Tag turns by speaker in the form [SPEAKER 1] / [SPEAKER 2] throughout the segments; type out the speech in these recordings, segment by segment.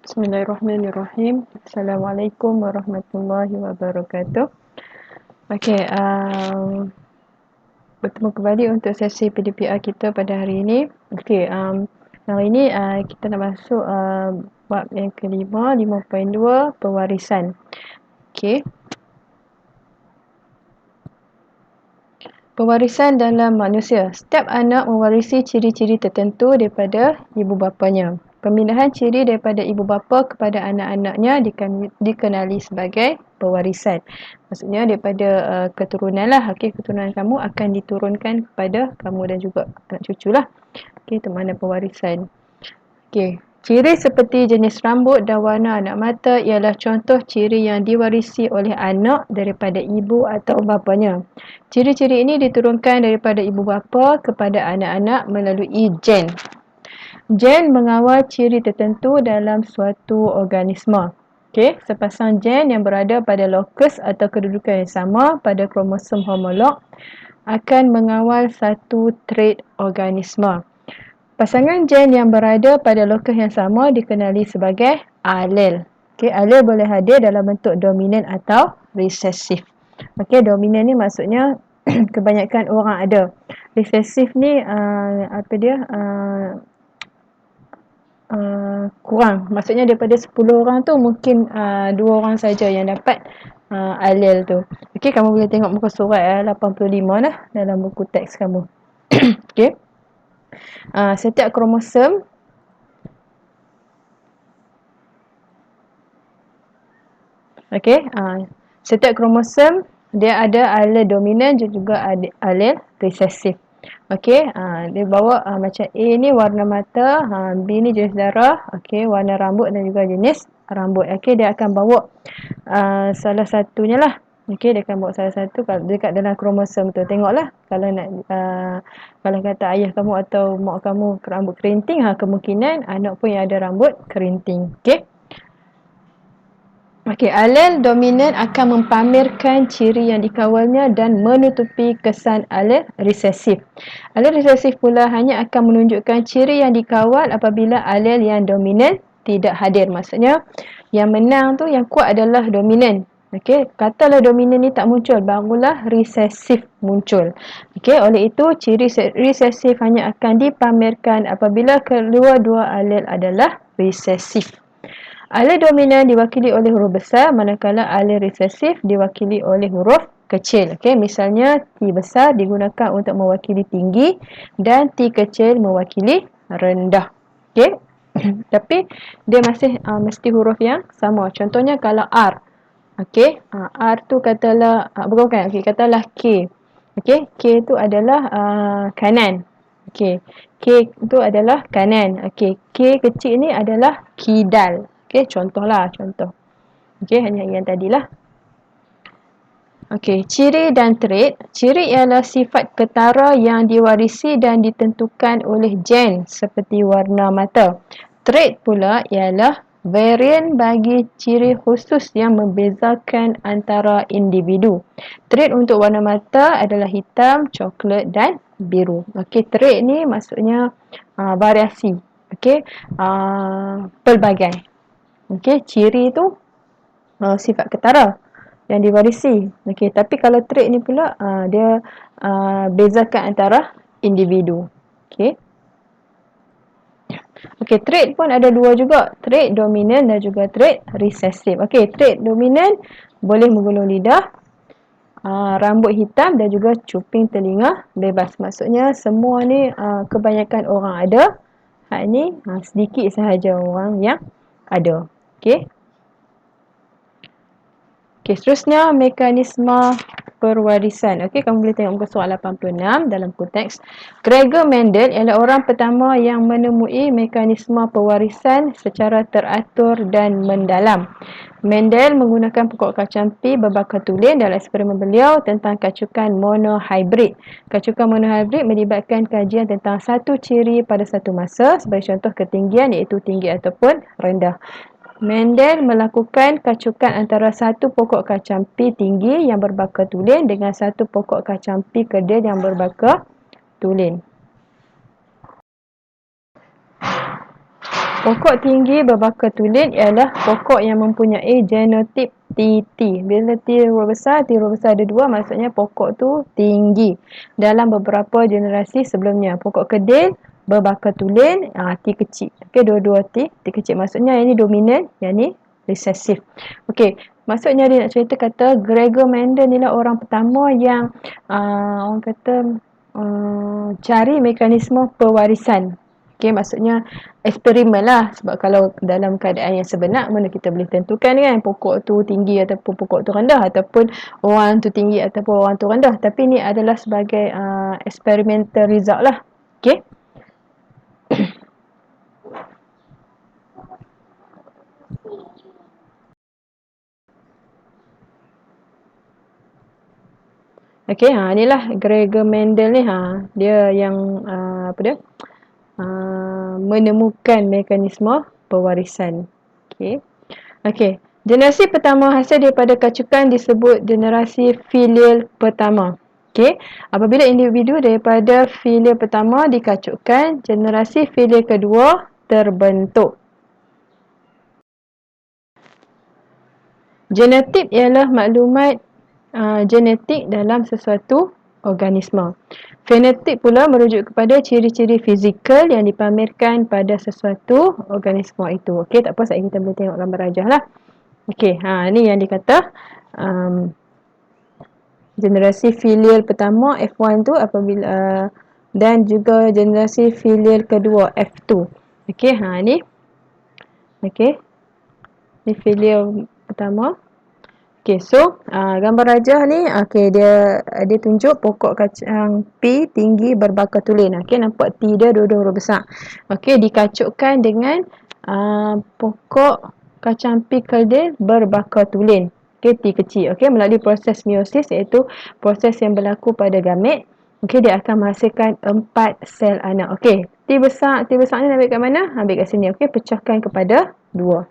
[SPEAKER 1] Bismillahirrahmanirrahim. Assalamualaikum warahmatullahi wabarakatuh. Okey, bertemu kembali untuk sesi PDPR kita pada hari ini. Okey, hari ini kita nak masuk bab yang kelima, 5.2, pewarisan. Okey. Pewarisan dalam manusia. Setiap anak mewarisi ciri-ciri tertentu daripada ibu bapanya. Pemindahan ciri daripada ibu bapa kepada anak-anaknya dikenali sebagai pewarisan. Maksudnya daripada keturunan lah. Okey, keturunan kamu akan diturunkan kepada kamu dan juga anak cucu lah. Okey, itu makna pewarisan. Okey. Ciri seperti jenis rambut dan warna anak mata ialah contoh ciri yang diwarisi oleh anak daripada ibu atau bapanya. Ciri-ciri ini diturunkan daripada ibu bapa kepada anak-anak melalui gen. Gen mengawal ciri tertentu dalam suatu organisma. Okey, sepasang gen yang berada pada lokus atau kedudukan yang sama pada kromosom homolog akan mengawal satu trait organisma. Pasangan gen yang berada pada lokus yang sama dikenali sebagai alel. Okey, alel boleh hadir dalam bentuk dominan atau resesif. Okey, dominan ni maksudnya kebanyakan orang ada. Resesif ni kurang. Maksudnya daripada 10 orang tu mungkin 2 orang saja yang dapat alel tu. Okey, kamu boleh tengok muka surat 85 lah dalam buku teks kamu. Okey. Setiap kromosom setiap kromosom dia ada alel dominan dan juga ada alel resesif. Okey, dia bawa macam A ni warna mata, B ni jenis darah, okey, warna rambut dan juga jenis rambut. Okey, dia akan bawa salah satunya lah. Okey, dia akan bawa salah satu dekat dalam kromosom tu. Tengoklah kalau nak kalau kata ayah kamu atau mak kamu rambut kerinting, kemungkinan anak pun yang ada rambut kerinting. Okey. Okey, alel dominan akan mempamerkan ciri yang dikawalnya dan menutupi kesan alel resesif. Alel resesif pula hanya akan menunjukkan ciri yang dikawal apabila alel yang dominan tidak hadir. Maksudnya yang menang tu, yang kuat adalah dominan. Okey, katalah dominan ni tak muncul, barulah resesif muncul. Okey, oleh itu ciri resesif hanya akan dipamerkan apabila kedua-dua alel adalah resesif. Alel dominan diwakili oleh huruf besar, manakala alel resesif diwakili oleh huruf kecil. Okey, misalnya T besar digunakan untuk mewakili tinggi dan T kecil mewakili rendah. Okey. Tapi dia masih mesti huruf yang sama. Contohnya kalau R. Okey, R tu katalah bukan, okey, katalah K. Okey, K tu adalah kanan. Okey, K tu adalah kanan. Okey, K kecil ni adalah kidal. Okey, contohlah, contoh. Okey, hanya yang tadilah. Okey, ciri dan trait. Ciri ialah sifat ketara yang diwarisi dan ditentukan oleh gen seperti warna mata. Trait pula ialah varian bagi ciri khusus yang membezakan antara individu. Trait untuk warna mata adalah hitam, coklat dan biru. Okey, trait ni maksudnya variasi. Okey, pelbagai. Okey, ciri tu sifat ketara yang diwarisi. Okey, tapi kalau trait ni pula dia bezakan antara individu. Okey. Okey, trait pun ada dua juga. Trait dominan dan juga trait resesif. Okey, trait dominan boleh menggulung lidah, rambut hitam dan juga cuping telinga bebas. Maksudnya semua ni kebanyakan orang ada. Hak ni sedikit sahaja orang yang ada. Okey. Okey, seterusnya mekanisme perwarisan. Okey, kamu boleh tengok muka surat 86 dalam konteks. Gregor Mendel ialah orang pertama yang menemui mekanisme pewarisan secara teratur dan mendalam. Mendel menggunakan pokok kacang pea berbakar tulen dalam eksperimen beliau tentang kacukan monohybrid. Kacukan monohybrid melibatkan kajian tentang satu ciri pada satu masa, sebagai contoh ketinggian iaitu tinggi ataupun rendah. Mendel melakukan kacukan antara satu pokok kacang pea tinggi yang berbakar tulen dengan satu pokok kacang pea kedil yang berbakar tulen. Pokok tinggi berbaka tulen ialah pokok yang mempunyai genotip TT. Bila T huruf besar ada dua, maksudnya pokok tu tinggi. Dalam beberapa generasi sebelumnya, pokok kedil berbaka tulen, T kecil. Okey, dua-dua T kecil. Maksudnya yang ni dominan, yang ni resesif. Okey, maksudnya dia nak cerita kata Gregor Mendel ni lah orang pertama yang orang kata cari mekanisme pewarisan. Okey, maksudnya eksperimen lah. Sebab kalau dalam keadaan yang sebenar, mana kita boleh tentukan kan pokok tu tinggi ataupun pokok tu rendah, ataupun orang tu tinggi ataupun orang tu rendah. Tapi ni adalah sebagai experimental result lah. Okey. Okey, inilah Gregor Mendel ni, dia yang menemukan mekanisme pewarisan. Okey. Okey. Generasi pertama hasil daripada kacukan disebut generasi filial pertama. Okey. Apabila individu daripada filial pertama dikacukkan, generasi filial kedua terbentuk. Genetik ialah maklumat genetik dalam sesuatu organisma. Fenotip pula merujuk kepada ciri-ciri fizikal yang dipamerkan pada sesuatu organisma itu. Okey, tak apa, saat kita boleh tengok gambar rajah lah. Okey, ni yang dikata generasi filial pertama F1 tu apabila dan juga generasi filial kedua F2. Okey, ni. Okey. Ni filial pertama. Okey, so gambar rajah ni, okey, dia tunjuk pokok kacang P tinggi berbaka tulen. Okey, nampak T dia dua-dua huruf besar. Okey, dikacukkan dengan pokok kacang P keldil berbaka tulen. Okey, T kecil. Okey, melalui proses meiosis, iaitu proses yang berlaku pada gamet. Okey, dia akan menghasilkan 4 sel anak. Okey, T besar ni ambil kat mana? Ambil kat sini. Okey, pecahkan kepada 2.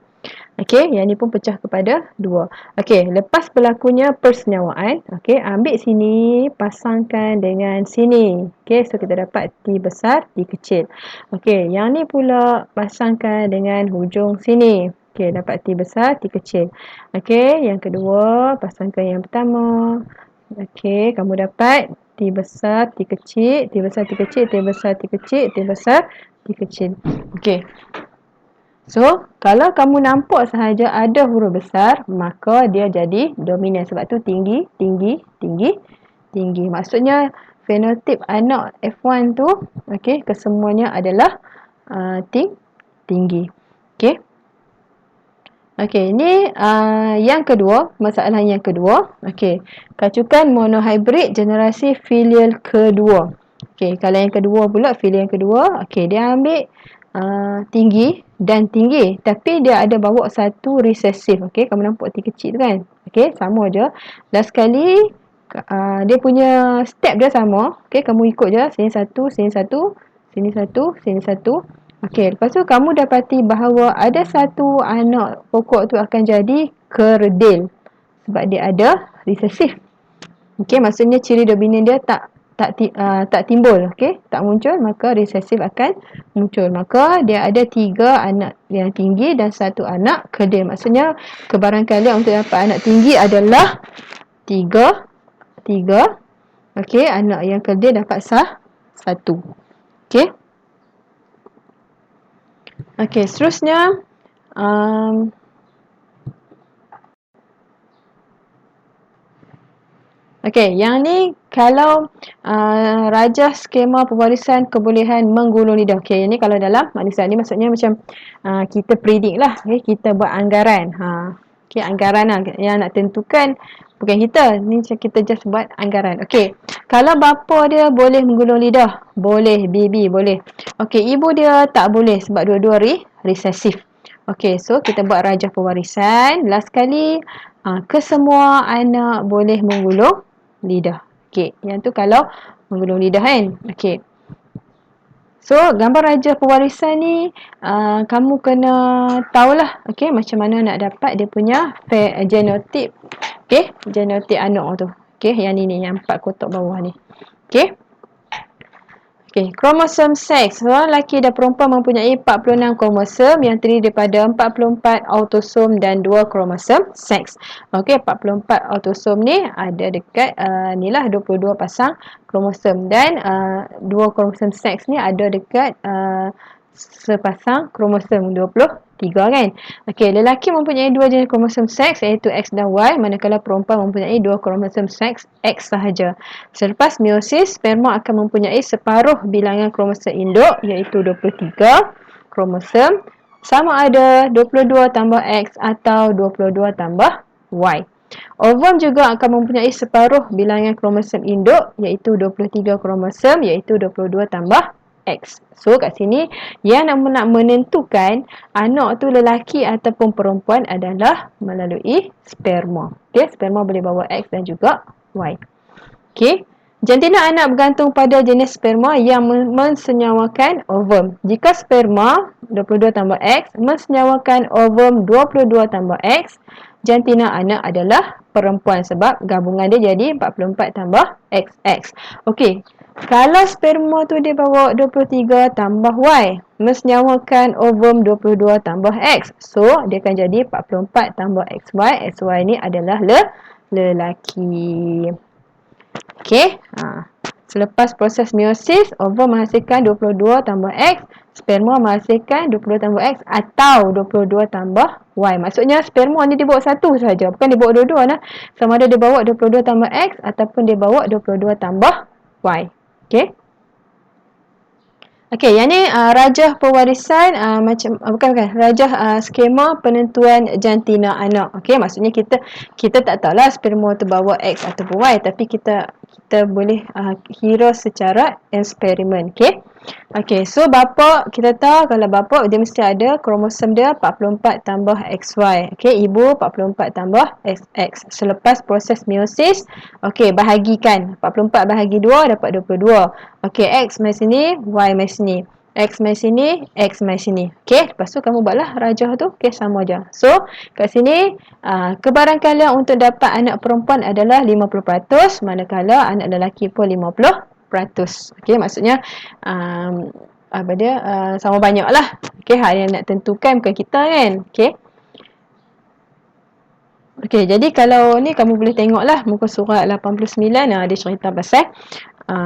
[SPEAKER 1] Okey, yang ni pun pecah kepada 2. Okey, lepas berlakunya persenyawaan, okey, ambil sini, pasangkan dengan sini. Okey, so kita dapat T besar, T kecil. Okey, yang ni pula pasangkan dengan hujung sini. Okey, dapat T besar, T kecil. Okey, yang kedua, pasangkan yang pertama. Okey, kamu dapat T besar, T kecil, T besar, T kecil, T besar, T kecil, T besar, T kecil. Okey. So, kalau kamu nampak sahaja ada huruf besar, maka dia jadi dominan. Sebab tu tinggi, tinggi, tinggi, tinggi. Maksudnya fenotip anak F1 tu, okey, kesemuanya adalah tinggi. Okey. Okey, ini yang kedua, masalah yang kedua. Okey, kacukan monohybrid generasi filial kedua. Okey, kalau yang kedua pula, filial yang kedua, okey, dia ambil tinggi dan tinggi, tapi dia ada bawa satu resesif. Okey, kamu nampak T kecil tu kan? Okey, sama je. Last sekali dia punya step dia sama. Okey, kamu ikut je, sini satu, sini satu, sini satu, sini satu. Okey, lepas tu kamu dapati bahawa ada satu anak pokok tu akan jadi kerdil sebab dia ada resesif. Okey, maksudnya ciri dominan dia tak timbul, okey, tak muncul, maka resesif akan muncul. Maka dia ada 3 anak yang tinggi dan 1 anak kerdil. Maksudnya kebarangkalian untuk dapat anak tinggi adalah 3. Okey, anak yang kerdil dapat 1. Okey. Okey, seterusnya okey, yang ni kalau rajah skema pewarisan kebolehan menggulung lidah. Okey, yang ni kalau dalam manusia ni maksudnya macam kita predict lah. Okay, kita buat anggaran. Okey, anggaran lah yang nak tentukan bukan kita. Ni kita just buat anggaran. Okey, kalau bapa dia boleh menggulung lidah, boleh. Baby boleh. Okey, ibu dia tak boleh sebab dua-dua resesif. Okey, so kita buat rajah pewarisan. Last kali, kesemua anak boleh menggulung lidah. Okey, yang tu kalau menggulung lidah kan. Okey. So, gambar rajah pewarisan ni kamu kena tahulah, okey, macam mana nak dapat dia punya genotip. Okey, genotip anak tu. Okey, yang ni yang 4 kotak bawah ni. Okey. Okey, kromosom seks. Seorang lelaki dan perempuan mempunyai 46 kromosom yang terdiri daripada 44 autosom dan 2 kromosom seks. Okey, 44 autosom ni ada dekat inilah 22 pasang kromosom dan 2 kromosom seks ni ada dekat sepasang kromosom 23 kan. Okey, lelaki mempunyai 2 jenis kromosom seks iaitu X dan Y, manakala perempuan mempunyai 2 kromosom seks X sahaja. Selepas meiosis, sperma akan mempunyai separuh bilangan kromosom induk iaitu 23 kromosom, sama ada 22 tambah X atau 22 tambah Y. Ovum juga akan mempunyai separuh bilangan kromosom induk iaitu 23 kromosom iaitu 22 tambah X. So kat sini yang nak menentukan anak tu lelaki ataupun perempuan adalah melalui sperma. Okey, sperma boleh bawa X dan juga Y. Okey. Jantina anak bergantung pada jenis sperma yang mensenyawakan ovum. Jika sperma 22 tambah X mensenyawakan ovum 22 tambah X, jantina anak adalah perempuan sebab gabungan dia jadi 44 tambah XX. Okey. Kalau sperma tu dia bawa 23 tambah Y, mensenyawakan ovum 22 tambah X. So, dia akan jadi 44 tambah XY. XY ni adalah lelaki. Okey. Selepas proses meiosis, ovum menghasilkan 22 tambah X, sperma menghasilkan 22 tambah X atau 22 tambah Y. Maksudnya sperma ni dia bawa satu saja, bukan dia bawa dua-dua lah. Sama ada dia bawa 22 tambah X ataupun dia bawa 22 tambah Y. Okey. Okey, yang ni rajah pewarisan bukan rajah skema penentuan jantina anak. Okey, maksudnya kita tak tahulah sperma tu bawa X ataupun Y, tapi kita boleh kira secara eksperimen. Okey. Okey, so bapa kita tahu kalau bapa dia mesti ada kromosom dia 44 tambah XY. Okey, ibu 44 tambah XX. Selepas proses meiosis, okey, bahagikan. 44 bahagi 2 dapat 22. Okey, X mai sini, Y mai sini. X mai sini, X mai sini. Okey, lepas tu kamu buatlah rajah tu. Okey, sama aja. So, kat sini kebarangkalian untuk dapat anak perempuan adalah 50%, manakala anak lelaki pun 50%. Okey, maksudnya sama banyak lah. Okey, hal yang nak tentukan bukan kita kan. Okey. Okey, jadi kalau ni kamu boleh tengoklah muka surat 89, dia cerita pasal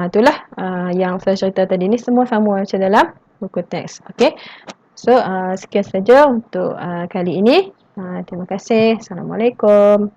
[SPEAKER 1] itulah yang saya cerita tadi ni semua sama macam dalam buku teks. Okey. So sekian saja untuk kali ini. Terima kasih. Assalamualaikum.